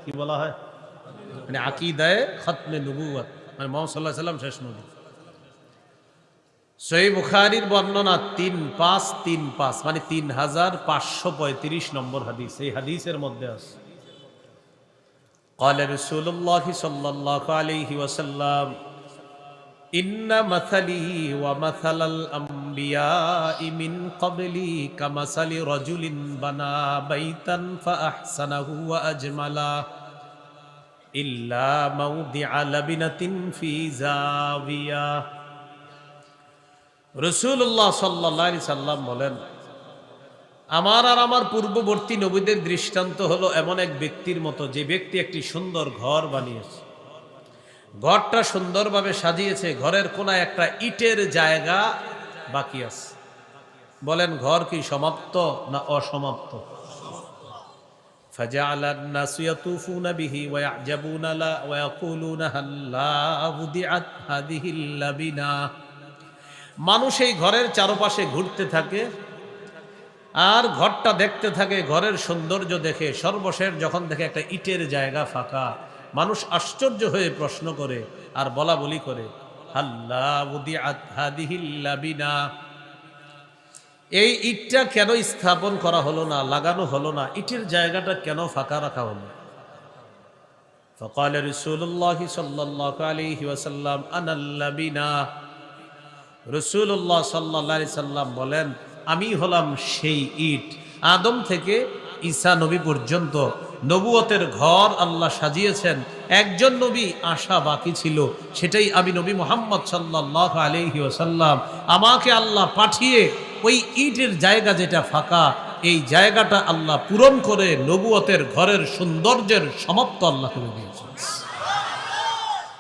কি বলা হয়, মানে আকীদায়ে খতমে নবুয়ত, মানে মুহাম্মদ সাল্লাল্লাহু আলাইহি ওয়াসাল্লাম শেষ নবী। সহিহ বুখারীর বর্ণনা 3535, মানে 3535 নম্বর হাদিস। এই হাদিসের মধ্যে আছে قال رسول الله صلى الله عليه وسلم إن مثلي ومثل الأنبياء من قبلي كمثل رجل بنى بيتا فأحسنه وأجمله إلا موضع لبنة في زاوية। রাসূলুল্লাহ সাল্লাল্লাহু আলাইহি সাল্লাম বলেন, আমার আর আমার পূর্ববর্তী নবীদের দৃষ্টান্ত হলো এমন এক ব্যক্তির মতো, যে ব্যক্তি একটি সুন্দর ঘর বানিয়েছে, ঘরটা সুন্দরভাবে সাজিয়েছে, ঘরের কোনায় একটা ইটের জায়গা বাকি আছে। বলেন ঘর কি সমাপ্ত না অসমাপ্ত? فجعل الناس يطوفون به ويعجبون له ويقولون هلا وضعت هذه اللبنة। মানুষ এই ঘরের চারপাশে ঘুরতে থাকে আর ঘরটা দেখতে থাকে, ঘরের সৌন্দর্য দেখে সর্বশেষ যখন দেখে একটা ইটের জায়গা ফাঁকা, মানুষ আশ্চর্য হয়ে প্রশ্ন করে আর বলা বলি করে, হাল্লা উদিআত হাদিহিল লাবিনা, এই ইটটা কেন স্থাপন করা হলো না, লাগানো হলো না, ইটের জায়গাটা কেন ফাঁকা রাখা হলো? ফাকাল রাসূলুল্লাহ সাল্লাল্লাহু আলাইহি ওয়াসাল্লাম আনাল লাবিনা। রাসূলুল্লাহ সাল্লাল্লাহু আলাইহি সাল্লাম বলেন, আমি হলাম সেই ইট। আদম থেকে ঈসা নবী পর্যন্ত নবুয়তের ঘর আল্লাহ সাজিয়েছেন, একজন নবী আসা বাকি ছিল, সেটাই আমি নবী মুহাম্মদ সাল্লাল্লাহু আলাইহি ওয়াসাল্লাম। আমাকে আল্লাহ পাঠিয়ে ওই ইটের জায়গা যেটা ফাঁকা, এই জায়গাটা আল্লাহ পূরণ করে নবুয়তের ঘরের সৌন্দর্যের সমাপ্ত আল্লাহ করে দিয়েছেন।